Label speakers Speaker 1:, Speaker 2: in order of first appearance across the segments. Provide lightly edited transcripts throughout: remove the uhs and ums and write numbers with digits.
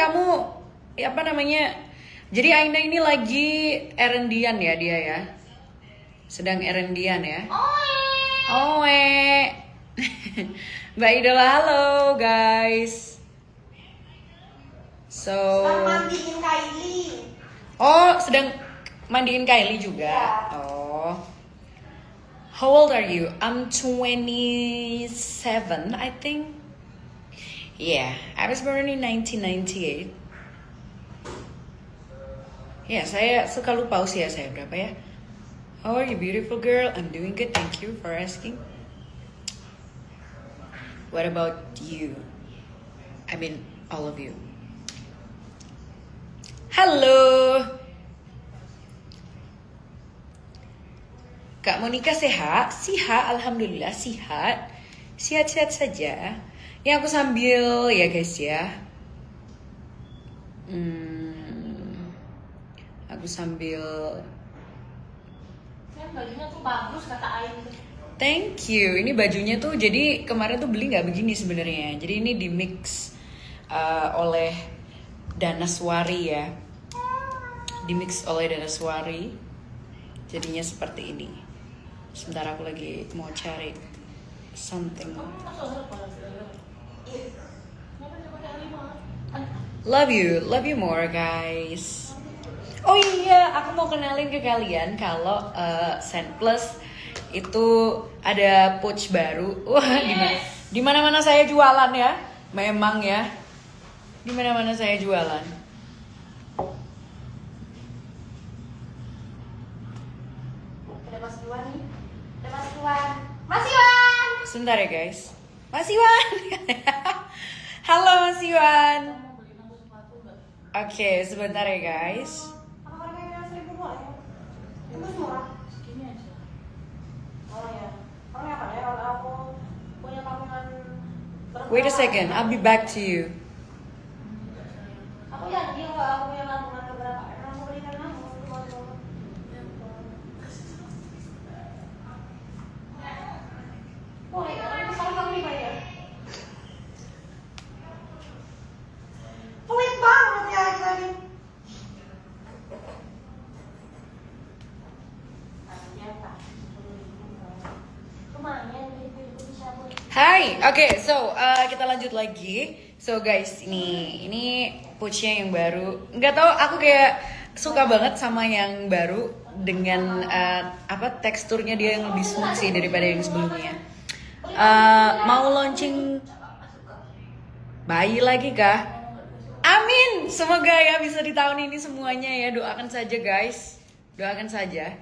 Speaker 1: kamu apa namanya? Jadi Aina ini lagi erendian ya dia ya. Sedang erendian ya. Oe. Mbak Idola, halo guys. So.
Speaker 2: Sedang mandiin Kylie.
Speaker 1: Oh, sedang mandiin Kylie juga.
Speaker 2: Ya.
Speaker 1: Oh. How old are you? I'm 27, I think. Yeah, I was born in 1998. Ya, saya suka lupa usia saya berapa ya. How are you, beautiful girl? I'm doing good, thank you for asking. What about you? I mean, all of you. Halo. Kak Monica sehat? Sihat, alhamdulillah sihat. Sihat-sihat saja. Ya aku sambil ya guys ya. Aku sambil.
Speaker 2: Bajunya tuh bagus kata Ain.
Speaker 1: Thank you. Ini bajunya tuh jadi kemarin tuh beli nggak begini sebenarnya. Jadi ini di mix oleh Danaswari ya. Di mix oleh Danaswari. Jadinya seperti ini. Sebentar aku lagi mau cari something. Love you more guys. Oh iya, aku mau kenalin ke kalian kalau Scent Plus itu ada pouch baru. Wah, di mana-mana saya jualan ya. Memang ya. Di mana-mana saya jualan.
Speaker 2: Ada Mas Iwan nih. Ada Mas Iwan. Mas Iwan.
Speaker 1: Sebentar ya guys. Mas Iwan. Halo Mas Iwan. Oke, sebentar ya guys.
Speaker 2: Apa harganya 1.000 boleh? Itu murah. Segini aja. Oh ya. Orangnya apa ya? Kalau aku punya tabungan.
Speaker 1: Wait a second, I'll be back to you.
Speaker 2: Aku janji kalau aku punya tabungan beberapa. Aku berikan kamu. Boleh kan? Kalau kamu dibayar. Pelit banget ya lagi.
Speaker 1: Hai, oke, so kita lanjut lagi. So guys, ini pouchnya yang baru. Nggak tahu, aku kayak suka banget sama yang baru dengan teksturnya dia yang lebih smooth sih daripada yang sebelumnya. Mau launching bayi lagi kah? Amin, semoga ya bisa di tahun ini semuanya ya. Doakan saja guys, doakan saja.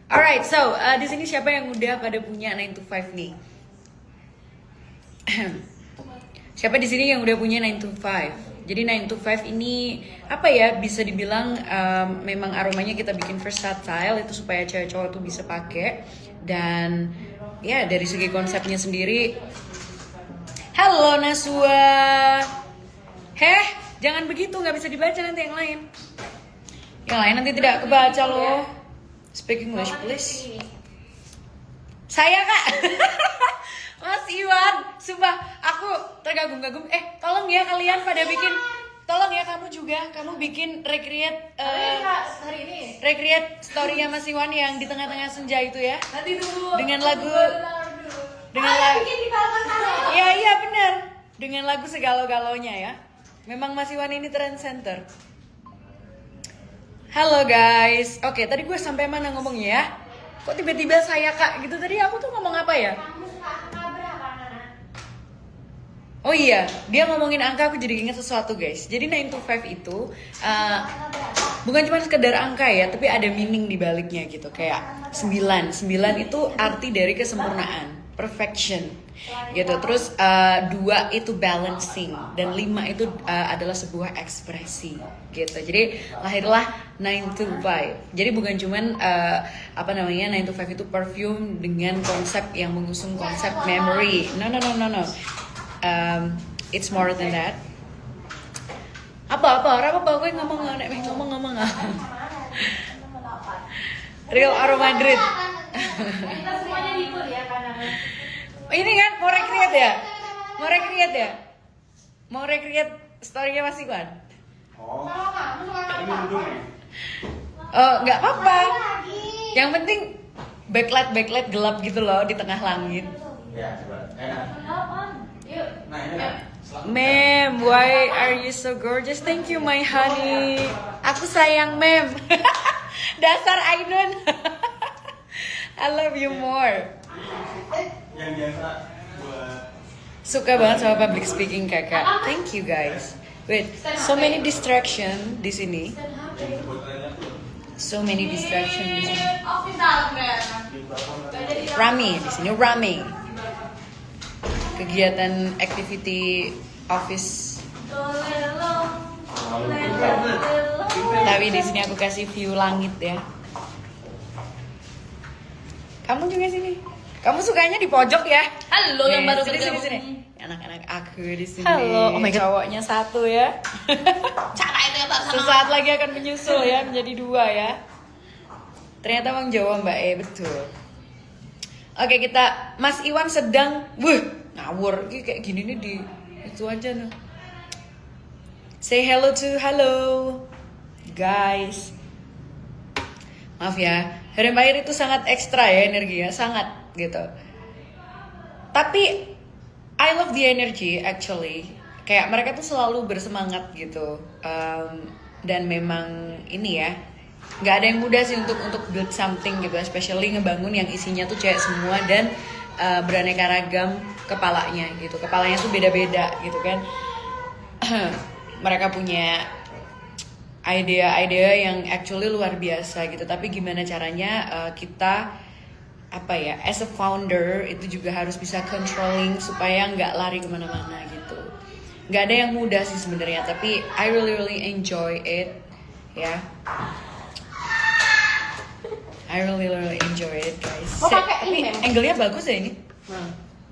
Speaker 1: Alright, so di sini siapa yang udah pada punya 9 to 5 nih? Siapa di sini yang udah punya 9 to 5? Jadi 9 to 5 ini apa ya, bisa dibilang memang aromanya kita bikin versatile itu supaya cewek cowok tuh bisa pakai. Dan ya dari segi konsepnya sendiri. Halo Naswa. Heh, jangan begitu, nggak bisa dibaca nanti yang lain. Yang lain nanti tidak kebaca loh. Speak English please. Saya kak. Mas Iwan, sumpah aku tergagum-gagum. Tolong ya kalian pada bikin, tolong ya kamu juga, kamu bikin recreate
Speaker 2: hari ini.
Speaker 1: recreate story-nya Mas Iwan yang di tengah-tengah senja itu ya.
Speaker 2: Nanti dulu.
Speaker 1: Dengan lagu, dengan
Speaker 2: Ayo
Speaker 1: lagu.
Speaker 2: bikin di balkon.
Speaker 1: Iya benar. Dengan lagu segalau-galaunya ya. Memang Mas Iwan ini trend center. Halo guys. Oke, tadi gue sampai mana ngomongnya ya? Kok tiba-tiba saya kak gitu, tadi aku tuh ngomong apa ya?
Speaker 2: Kamu suka angka berapa, Nana?
Speaker 1: Oh iya, dia ngomongin angka aku jadi ingat sesuatu guys. Jadi 9 to 5 itu bukan cuma sekedar angka ya, tapi ada meaning di baliknya gitu. Kayak 9 itu arti dari kesempurnaan, perfection gitu. Terus 2 itu balancing, dan 5 itu adalah sebuah ekspresi gitu. Jadi lahirlah 9 to 5. Jadi bukan cuman 9 to 5 itu perfume dengan konsep yang mengusung konsep memory. No. It's more than that. Apa gue ngomong. Real Aroma Madrid.
Speaker 2: Kita semuanya libur ya karena
Speaker 1: Ini kan mau recreate ya? Mau recreate story-nya Mas Iwan.
Speaker 3: Oh,
Speaker 2: Kalau kamu suka
Speaker 3: ini ujung ya?
Speaker 1: Oh, nggak apa-apa.
Speaker 2: lagi.
Speaker 1: Yang penting backlight gelap gitu loh di tengah langit.
Speaker 3: Ya, coba. Enak.
Speaker 2: Kapan? Yuk.
Speaker 3: Nah, ini lah.
Speaker 1: Mem, why are you so gorgeous? Thank you my honey. Aku sayang Mem. Dasar Ainun. I love you more.
Speaker 3: Yang biasa buat
Speaker 1: Suka banget sama public speaking kakak. Thank you guys. Wait, so many distraction di sini.
Speaker 3: yang buat kalian tuh.
Speaker 1: So many distraction di sini.
Speaker 2: Office Alfred.
Speaker 3: Di belakang.
Speaker 1: Rame di sini rame. Kegiatan activity office. Tapi di sini aku kasih view langit ya. Kamu juga sini. Kamu sukanya di pojok ya?
Speaker 2: Halo yang
Speaker 1: Nih,
Speaker 2: baru
Speaker 1: sini,
Speaker 2: bergabung.
Speaker 1: sini. Anak-anak aku di sini.
Speaker 2: Halo, oh my God.
Speaker 1: Cowoknya satu ya.
Speaker 2: Cara itu ya Pak sama.
Speaker 1: Sesaat lagi akan menyusul ya menjadi dua ya. Ternyata Bang Jawa Mbak betul. Oke kita Mas Iwan sedang ngawur. Ini kayak gini nih di itu aja nih. Say hello to guys. Maaf ya, Harry Empire itu sangat ekstra ya energinya, sangat gitu. Tapi I love the energy actually. Kayak mereka tuh selalu bersemangat gitu. Dan memang ini ya, nggak ada yang mudah sih untuk build something gitu, especially ngebangun yang isinya tuh cewek semua dan beraneka ragam kepalanya gitu. Kepalanya tuh beda-beda gitu kan. Mereka punya ide-ide yang actually luar biasa gitu. Tapi gimana caranya kita apa ya, as a founder itu juga harus bisa controlling supaya nggak lari kemana-mana gitu. Nggak ada yang mudah sih sebenarnya, tapi I really enjoy it ya. I really enjoy it guys.
Speaker 2: Mau pakai
Speaker 1: Tapi
Speaker 2: ini, Mem?
Speaker 1: angle-nya bagus ya ini.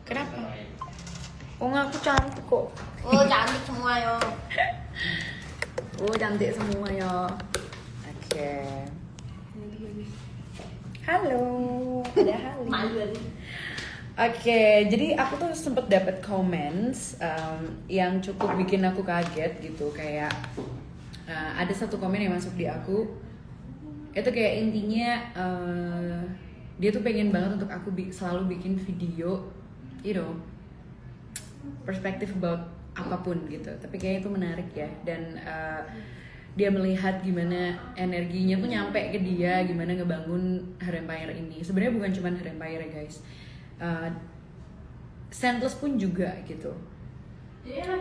Speaker 1: Kenapa? Oh nggak, aku cantik kok.
Speaker 2: Oh cantik semua yo.
Speaker 1: Oh cantik semua ya. Oke. Halo, ada Hali.
Speaker 2: Malu lagi.
Speaker 1: Oke, jadi aku tuh sempet dapet comments yang cukup bikin aku kaget gitu. Kayak ada satu komen yang masuk di aku. Itu kayak intinya dia tuh pengen banget untuk aku selalu bikin video, you know, perspektif about apapun gitu. Tapi kayak itu menarik ya. Dan dia melihat gimana energinya tuh nyampe ke dia, gimana ngebangun Her Empire ini. Sebenarnya bukan cuma Her Empire ya guys, Scentless pun juga gitu.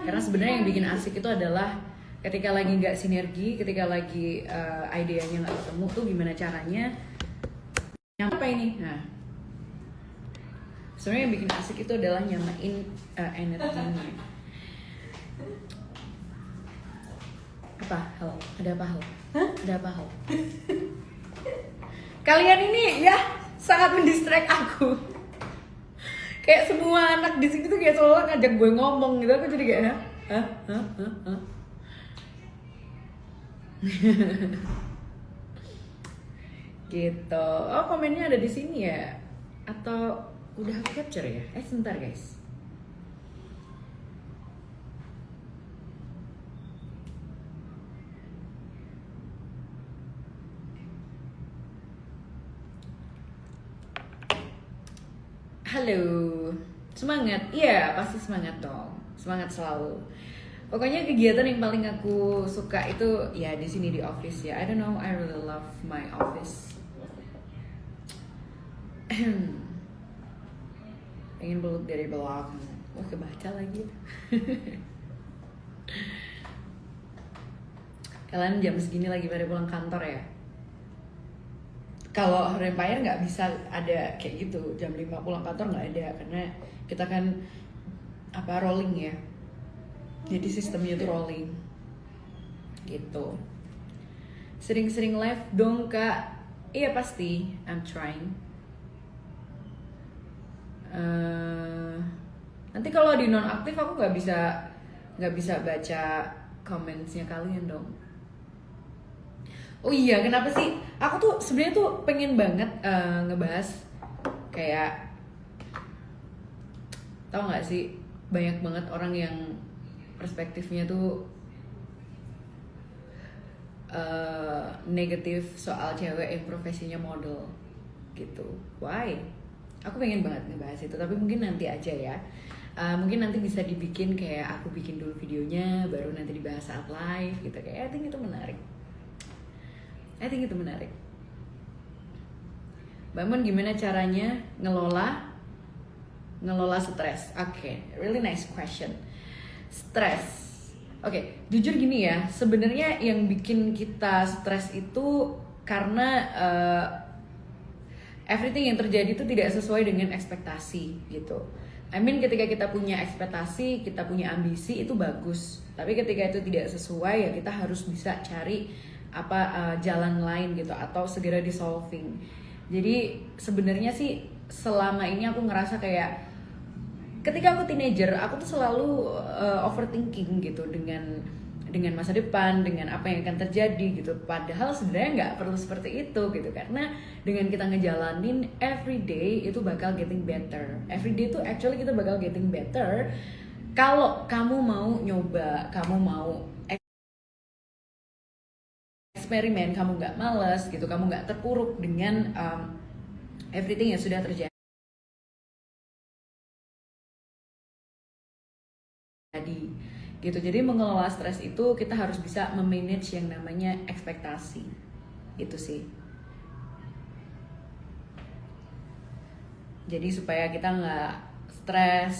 Speaker 1: Karena sebenarnya yang bikin asik itu adalah ketika lagi nggak sinergi, ketika lagi idenya nggak ketemu tuh gimana caranya nyampe ini. Nah, sebenarnya yang bikin asik itu adalah nyamain energinya. Apa hal? Ada apa hal? Ada apa hal? Kalian ini ya sangat mendistract aku. Kayak semua anak di sini tuh kayak seolah ngajak gue ngomong gitu, aku jadi kayak hah? Gitu. Oh komennya ada di sini ya? Atau udah aku capture ya? Sebentar guys. Halo, semangat? Iya, pasti semangat dong. Semangat selalu. Pokoknya kegiatan yang paling aku suka itu ya di sini di office ya. I don't know, I really love my office. Pengen peluk dari belakang. Wah, kebaca lagi. Kalian jam segini lagi pada pulang kantor ya? Kalau Her Empire nggak bisa ada kayak gitu, jam 5 pulang kantor nggak ada, karena kita kan rolling ya, jadi sistemnya tuh rolling gitu. Sering-sering live dong kak. Iya pasti, I'm trying. Nanti kalau di nonaktif aku nggak bisa baca commentsnya kalian dong. Oh iya, kenapa sih? Aku tuh sebenarnya tuh pengen banget ngebahas kayak, tau nggak sih, banyak banget orang yang perspektifnya tuh negatif soal cewek yang profesinya model gitu. Why? Aku pengen banget ngebahas itu, tapi mungkin nanti aja ya. Mungkin nanti bisa dibikin kayak aku bikin dulu videonya, baru nanti dibahas saat live gitu. Kayak I think itu menarik. Mbak Mon, gimana caranya ngelola stres? Oke, really nice question. Stres. Oke, jujur gini ya, sebenarnya yang bikin kita stres itu karena everything yang terjadi itu tidak sesuai dengan ekspektasi gitu. I mean ketika kita punya ekspektasi, kita punya ambisi itu bagus. Tapi ketika itu tidak sesuai ya kita harus bisa cari jalan lain gitu atau segera di solving. Jadi sebenarnya sih selama ini aku ngerasa kayak ketika aku teenager aku tuh selalu overthinking gitu dengan masa depan, dengan apa yang akan terjadi gitu. Padahal sebenarnya nggak perlu seperti itu gitu, karena dengan kita ngejalanin everyday itu bakal getting better. Everyday itu actually kita bakal getting better kalau kamu mau nyoba, kamu mau eksperimen, kamu nggak males gitu, kamu nggak terpuruk dengan everything yang sudah terjadi. Gitu. Jadi mengelola stres itu kita harus bisa memanage yang namanya ekspektasi. Itu sih. Jadi supaya kita nggak stres.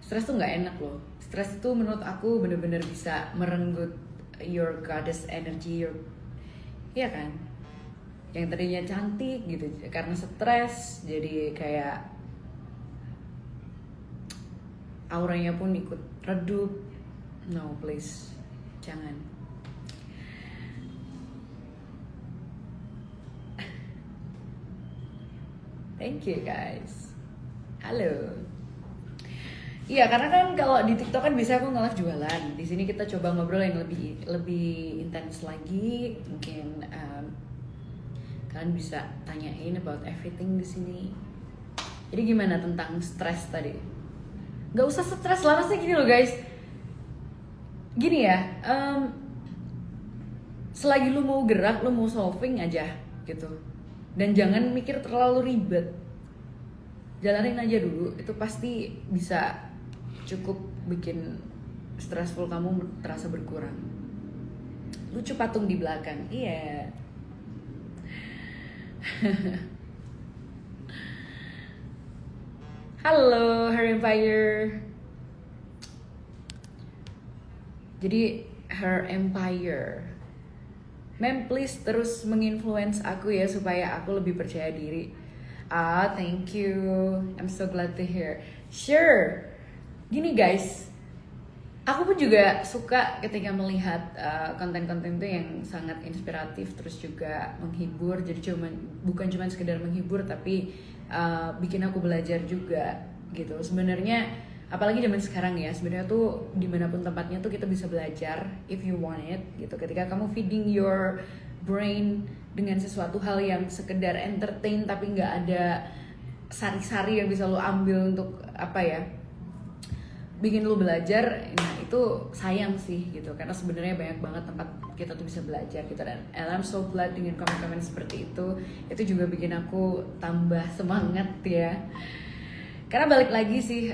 Speaker 1: Stres tuh nggak enak loh. Stres itu menurut aku bener-bener bisa merenggut your goddess energy, iya kan? Yang tadinya cantik gitu, karena stres jadi kayak auranya pun ikut redup. No, please, jangan. Thank you guys. Halo. Iya, karena kan kalau di TikTok kan biasanya aku nge-live jualan. Di sini kita coba ngobrol yang lebih intens lagi. Mungkin kalian bisa tanyain about everything di sini. Jadi gimana tentang stres tadi? Gak usah stres lah, maksudnya gini loh guys. Gini ya, selagi lu mau gerak, lu mau solving aja gitu. Dan jangan mikir terlalu ribet. Jalanin aja dulu, itu pasti bisa cukup bikin stressful kamu terasa berkurang. Lucu patung di belakang, iya. Halo, Her Empire. Jadi Her Empire, ma'am please terus menginfluence aku ya supaya aku lebih percaya diri. Thank you, I'm so glad to hear. Sure, gini guys, aku pun juga suka ketika melihat konten-konten itu yang sangat inspiratif terus juga menghibur. Jadi bukan cuma sekedar menghibur tapi bikin aku belajar juga gitu. Sebenarnya apalagi zaman sekarang ya, sebenarnya tuh dimanapun tempatnya tuh kita bisa belajar if you want it gitu. Ketika kamu feeding your brain dengan sesuatu hal yang sekedar entertain tapi nggak ada sari-sari yang bisa lo ambil untuk bikin lo belajar, nah itu sayang sih gitu, karena sebenarnya banyak banget tempat kita tuh bisa belajar gitu. Dan I'm so glad dengan komen-komen seperti itu juga bikin aku tambah semangat ya. Karena balik lagi sih,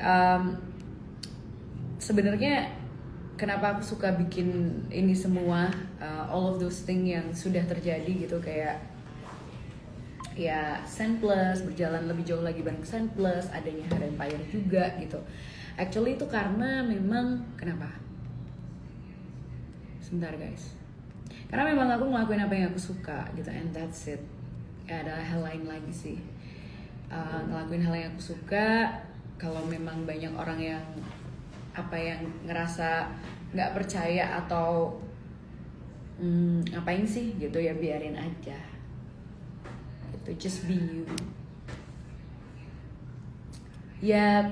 Speaker 1: sebenarnya kenapa aku suka bikin ini semua, all of those things yang sudah terjadi gitu, kayak ya Sen Plus, berjalan lebih jauh lagi bareng Sen Plus, adanya Her Empire juga gitu. Actually itu karena memang, kenapa? Sebentar guys. Karena memang aku ngelakuin apa yang aku suka gitu, and that's it. Gak ada hal lain lagi sih. Ngelakuin hal yang aku suka. Kalau memang banyak orang yang ngerasa nggak percaya atau ngapain sih gitu, ya biarin aja gitu, just be you ya.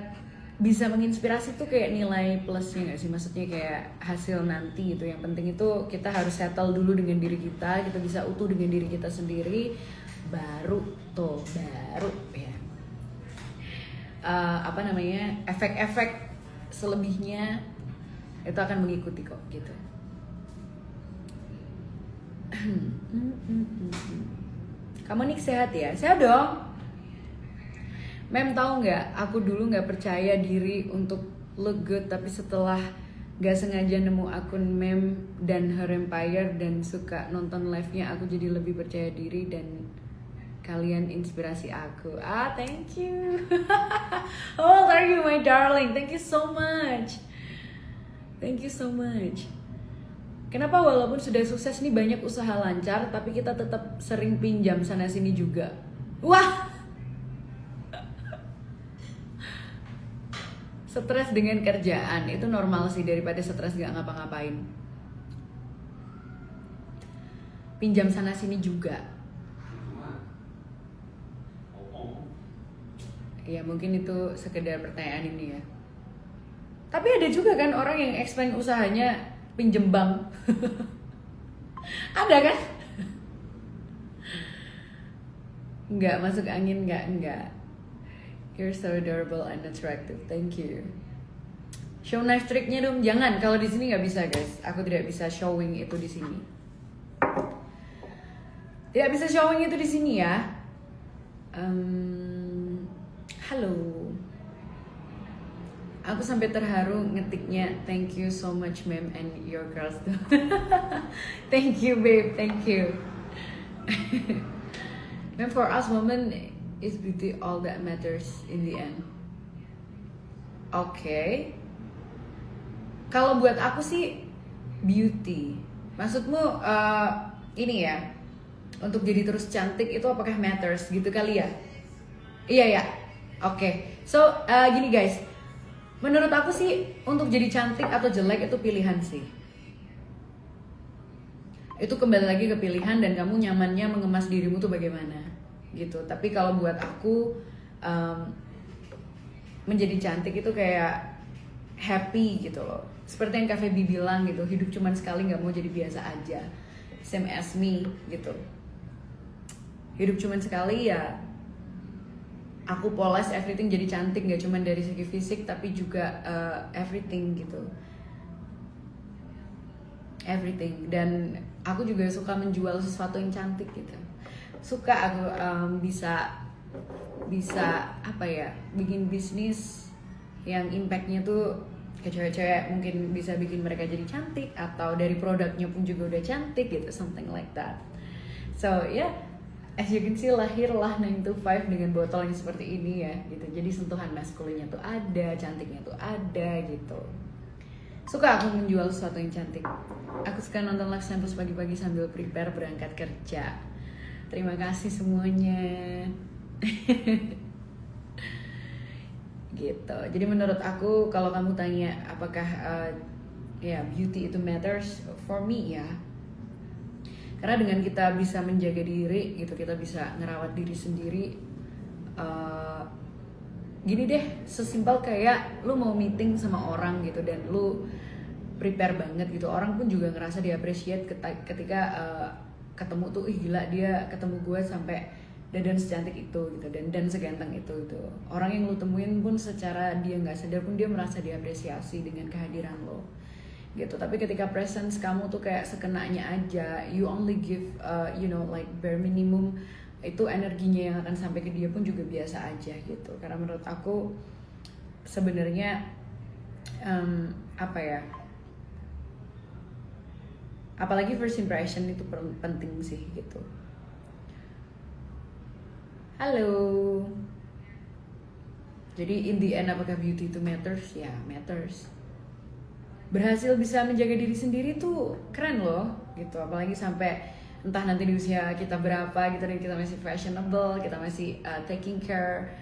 Speaker 1: Bisa menginspirasi tuh kayak nilai plusnya nggak sih, maksudnya kayak hasil nanti gitu. Yang penting itu kita harus settle dulu dengan diri kita bisa utuh dengan diri kita sendiri, baru ya efek-efek selebihnya itu akan mengikuti kok gitu. Kamu nih sehat ya? Sehat dong. Mem tahu nggak? Aku dulu nggak percaya diri untuk look good, tapi setelah nggak sengaja nemu akun Mem dan Her Empire dan suka nonton live-nya, aku jadi lebih percaya diri dan kalian inspirasi aku. Thank you. How old are you, my darling? Thank you so much. Thank you so much. Kenapa walaupun sudah sukses nih banyak usaha lancar, tapi kita tetap sering pinjam sana sini juga? Wah. Stres dengan kerjaan itu normal sih, daripada stres gak ngapa-ngapain. Pinjam sana sini juga. Ya mungkin itu sekedar pertanyaan ini ya. Tapi ada juga kan orang yang expand usahanya pinjem bank. Ada kan? Enggak masuk angin, enggak. You're so adorable and attractive. Thank you. Show knife tricknya dong. Jangan, kalau di sini nggak bisa guys. Aku tidak bisa showing itu di sini. Tidak bisa showing itu di sini ya. Halo. Aku sampai terharu ngetiknya. Thank you so much, ma'am, and your girls too. Thank you, babe. Thank you. And for us women, is beauty all that matters in the end? Oke. Kalau buat aku sih beauty. Maksudmu ini ya, untuk jadi terus cantik itu apakah matters gitu kali ya? Iya ya. Oke. So gini guys, menurut aku sih untuk jadi cantik atau jelek itu pilihan sih. Itu kembali lagi ke pilihan dan kamu nyamannya mengemas dirimu tuh bagaimana gitu. Tapi kalau buat aku menjadi cantik itu kayak happy gitu loh. Seperti yang Kak Feby bilang gitu, hidup cuman sekali, nggak mau jadi biasa aja. Same as me gitu. Hidup cuman sekali ya. Aku poles everything jadi cantik, nggak cuman dari segi fisik tapi juga everything gitu. Everything. Dan aku juga suka menjual sesuatu yang cantik gitu. Suka aku bisa apa ya, bikin bisnis yang impactnya tuh ke cewek-cewek, mungkin bisa bikin mereka jadi cantik, atau dari produknya pun juga udah cantik gitu, something like that. So yeah, as you can see, lahirlah 9 to 5 dengan botol yang seperti ini ya gitu. Jadi sentuhan maskulinnya tuh ada, cantiknya tuh ada gitu. Suka aku menjual sesuatu yang cantik. Aku suka nonton live samples pagi-pagi sambil prepare berangkat kerja. Terima kasih semuanya. Gitu. Jadi menurut aku kalau kamu tanya apakah ya beauty itu matters, for me ya. Karena dengan kita bisa menjaga diri gitu, kita bisa ngerawat diri sendiri. Gini deh, sesimpel kayak lu mau meeting sama orang gitu dan lu prepare banget gitu, orang pun juga ngerasa di-appreciate ketika ketemu tuh, ih gila dia ketemu gue sampai dandan secantik itu gitu, dan seganteng itu gitu. Orang yang lu temuin pun secara dia nggak sadar pun dia merasa diapresiasi dengan kehadiran lo gitu. Tapi ketika presence kamu tuh kayak sekenanya aja, you only give like bare minimum, itu energinya yang akan sampai ke dia pun juga biasa aja gitu. Karena menurut aku sebenarnya apa ya, apalagi first impression itu penting sih gitu. Halo. Jadi in the end apakah beauty itu matters? Ya matters. Berhasil bisa menjaga diri sendiri tuh keren loh gitu. Apalagi sampai entah nanti di usia kita berapa gitu dan kita masih fashionable, kita masih taking care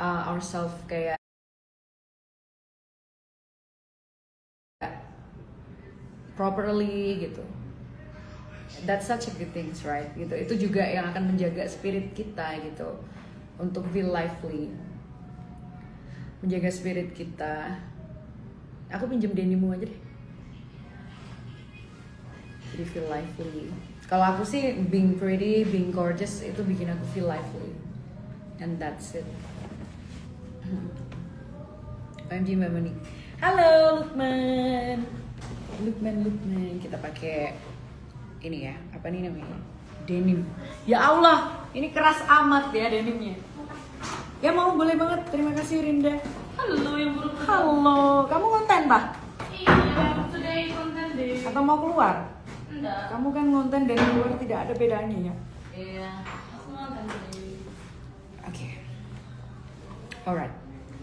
Speaker 1: ourselves kayak properly gitu. That's such a good things, right? Gitu. Itu juga yang akan menjaga spirit kita gitu, untuk feel lively, menjaga spirit kita. Aku pinjem denimu aja deh, jadi feel lively. Kalau aku sih being pretty, being gorgeous itu bikin aku feel lively, and that's it. OMG Mbak Moni. Halo Lukman. Kita pakai ini ya, apa nih namanya? Denim. Ya Allah, ini keras amat ya denimnya. Ya mau, boleh banget. Terima kasih Rinda.
Speaker 2: Halo yang buruk.
Speaker 1: Halo, kamu konten Pak?
Speaker 2: Iya, today konten deh.
Speaker 1: Atau mau keluar?
Speaker 2: Enggak.
Speaker 1: Kamu kan konten dan keluar tidak ada bedanya ya.
Speaker 2: Iya, aku konten deh.
Speaker 1: Oke. Alright.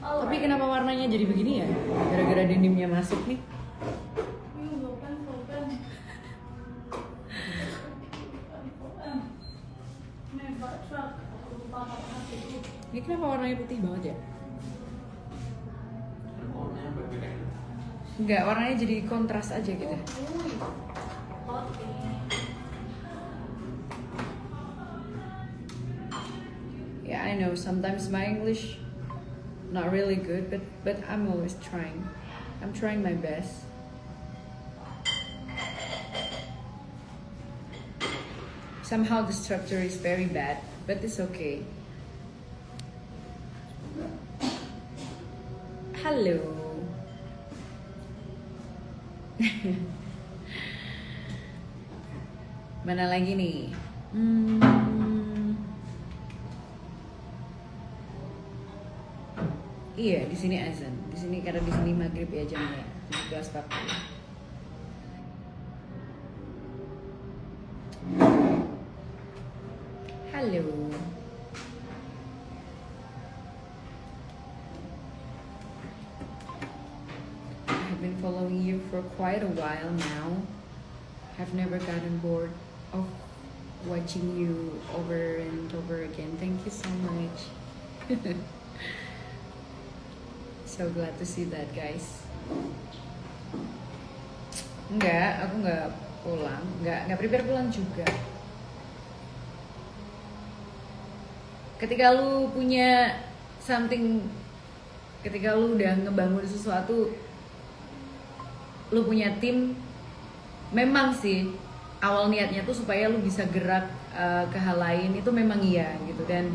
Speaker 1: Tapi kenapa warnanya jadi begini ya? Gara-gara denimnya masuk nih. Ini kenapa warnanya putih banget ya?
Speaker 3: Warnanya berbeda.
Speaker 1: Enggak, warnanya jadi kontras aja gitu. Yeah, I know sometimes my English not really good, but I'm always trying. I'm trying my best. Somehow the structure is very bad, but it's okay. Halo. Mana lagi nih? Iya, di sini azan. Di sini karena di sini maghrib ya jamnya 17.40. Halo. I've been following you for quite a while now. I've never gotten bored of watching you over and over again. Thank you so much. So glad to see that, guys. Enggak, aku nggak pulang, nggak prepare pulang juga. Ketika lu punya something, ketika lu udah ngebangun sesuatu, lu punya tim, memang sih awal niatnya tuh supaya lu bisa gerak ke hal lain, itu memang iya gitu. Dan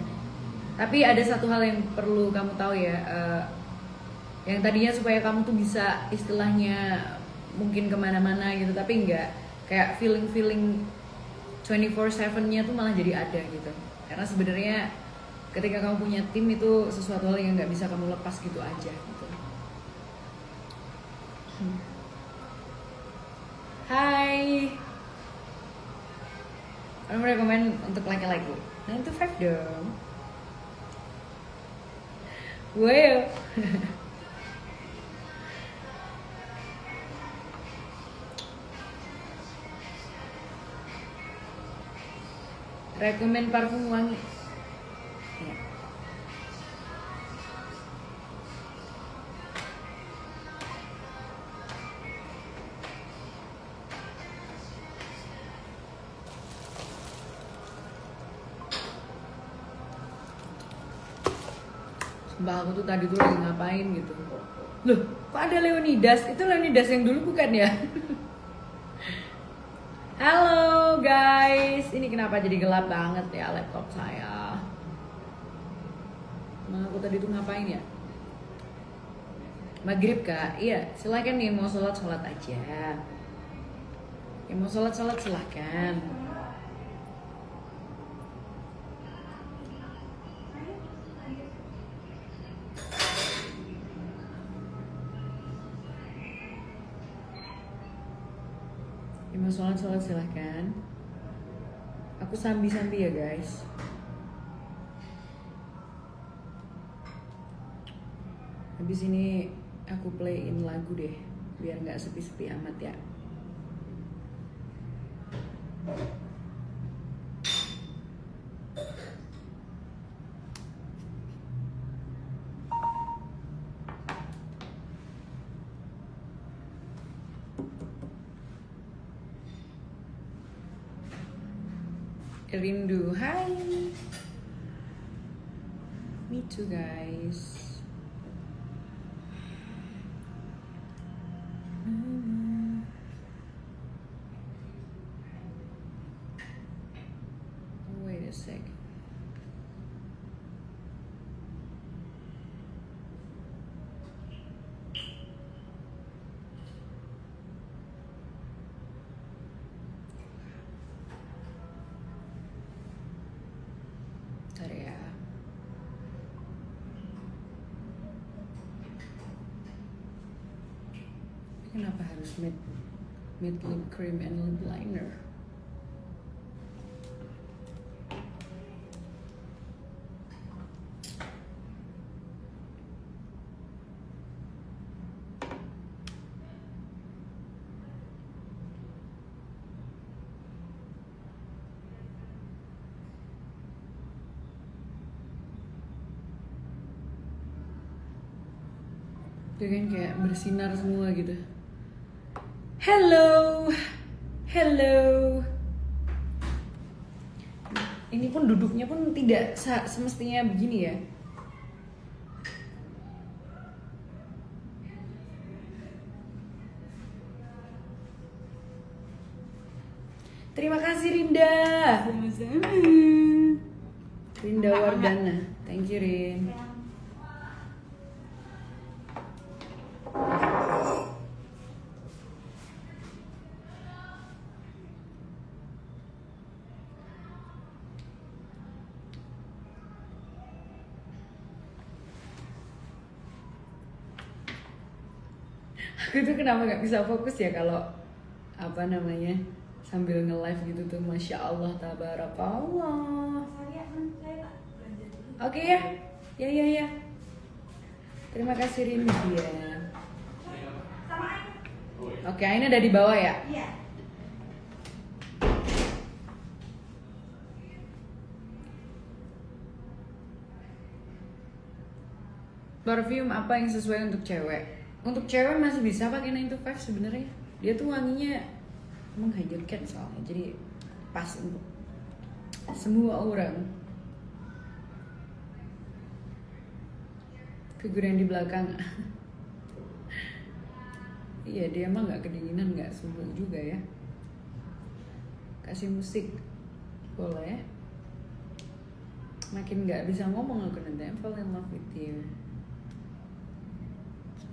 Speaker 1: tapi ada satu hal yang perlu kamu tahu ya, yang tadinya supaya kamu tuh bisa istilahnya mungkin kemana-mana gitu, tapi enggak, kayak feeling 24/7-nya tuh malah jadi ada gitu. Karena sebenarnya ketika kamu punya tim itu sesuatu hal yang nggak bisa kamu lepas gitu aja gitu. Hai. Kamu rekomen untuk laki-laki? 9 to 5 dong. Wow. Rekomen parfum wangi. Ya. Sumpah aku tuh tadi tuh lagi ngapain gitu. Loh, kok ada Leonidas? Itu Leonidas yang dulu bukan ya? Halo guys, ini kenapa jadi gelap banget ya laptop saya? Emang aku tadi tuh ngapain ya? Maghrib kak? Iya, silakan nih mau sholat aja. Ya mau sholat silakan. Ya mau sholat silahkan. Aku sambi-sambi ya guys. Habis ini aku playin lagu deh, biar nggak sepi-sepi amat ya. Rindu, hai. Me too guys. Wait a sec. Matte lip cream and lip liner. Dia kan kayak bersinar semua gitu. Hello, hello. Ini pun duduknya pun tidak semestinya begini ya. Terima kasih Rinda. Sama-sama. Rinda Wardana. Thank you Rin. Aku tuh kenapa nggak bisa fokus ya kalau apa namanya sambil nge-live gitu tuh, masya Allah tabarakallah. Oke ya, ya. Terima kasih Rindy ya. Oke, Aina udah di bawah ya.
Speaker 2: Iya.
Speaker 1: Parfum apa yang sesuai untuk cewek? Untuk cewek masih bisa pakai 9 to 5 sebenarnya. Dia tuh wanginya menghajarkan soalnya. Jadi pas untuk semua orang. Figur yang di belakang. Iya, dia emang nggak kedinginan, nggak subuh juga ya. Kasih musik boleh. Makin nggak bisa ngomong aku nanti. I'm fall in love with you.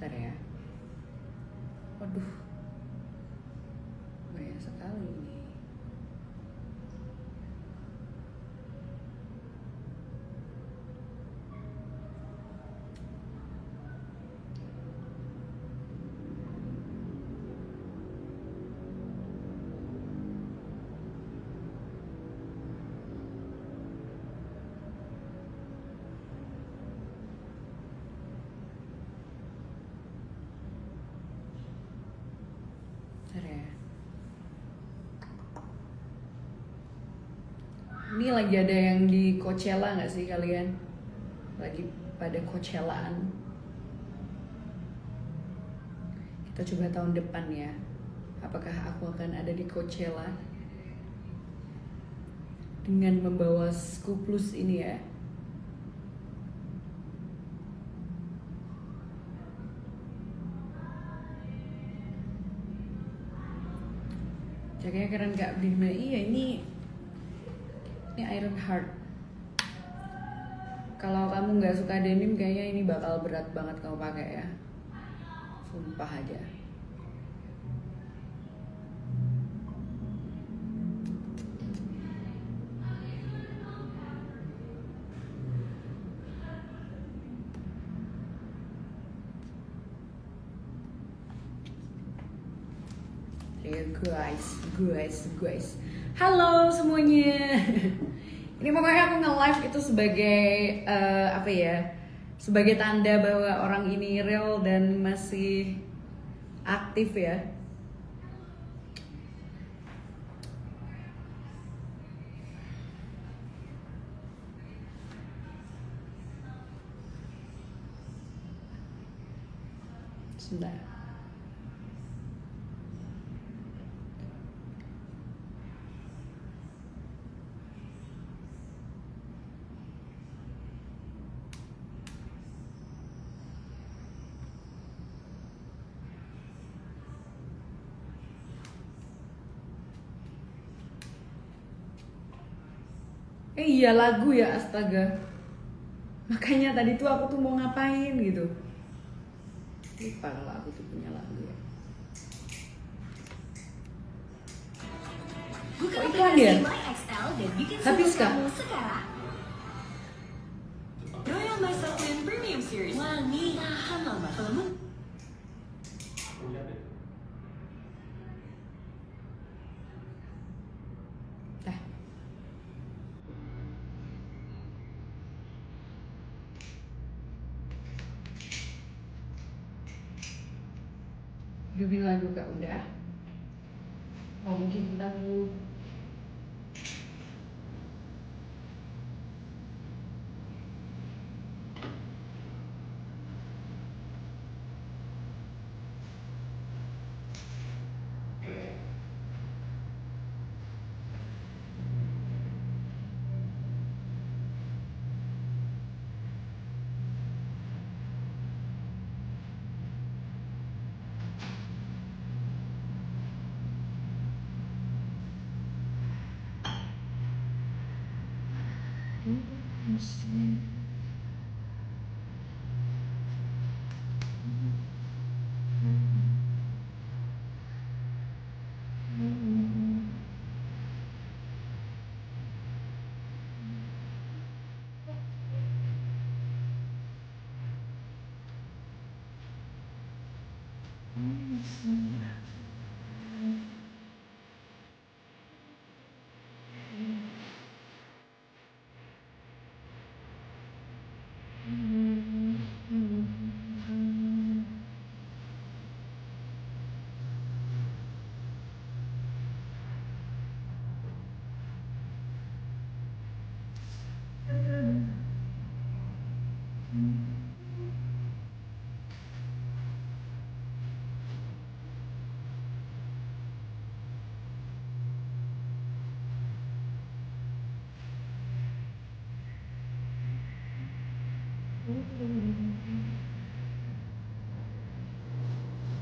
Speaker 1: Bentar ya. Waduh, banyak sekali ini. Bentar ya. Ini lagi ada yang di Coachella nggak sih kalian? Lagi pada Coachellaan. Kita coba tahun depan ya. Apakah aku akan ada di Coachella dengan membawa Skuplus ini ya? Jaganya keren Kak Bima. Iya, ini Iron Heart. Kalau kamu nggak suka denim, kayaknya ini bakal berat banget kamu pakai ya. Sumpah aja. Ya guys. Halo semuanya. Ini pokoknya aku nge-live itu sebagai apa ya? Sebagai tanda bahwa orang ini real dan masih aktif ya. Sebentar. Iya lagu ya, astaga. Makanya tadi tuh aku tuh mau ngapain gitu. Lupa kalau aku tuh punya lagu ya.
Speaker 4: Buka
Speaker 1: iklan ya?
Speaker 4: MyXL dan bikin
Speaker 1: Habis
Speaker 4: suhu
Speaker 1: kah?
Speaker 4: kamu sekarang. Royal Master Clean Premium Series. Wangi, tahan lama. Kamu
Speaker 3: Lihat deh.
Speaker 1: Bikin lagu kak udah. Oh mungkin lagu.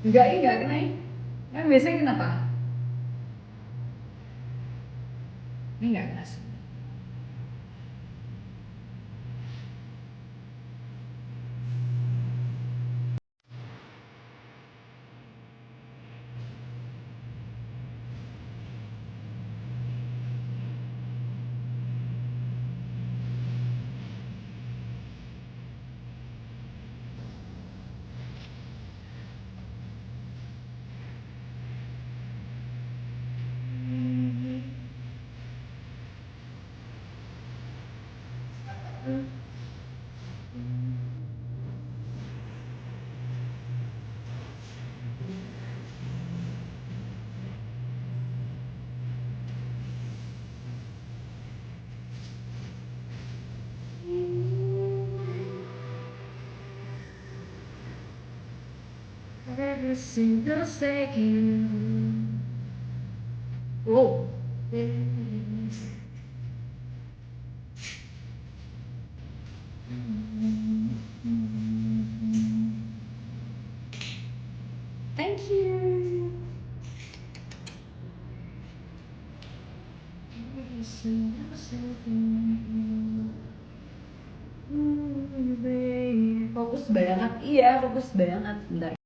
Speaker 1: Enggak kena. Kan biasanya kenapa? Ini enggak kena sih. Every single second. Oh. Thank you. Every single second. Fokus banget, iya fokus banget. Bentar.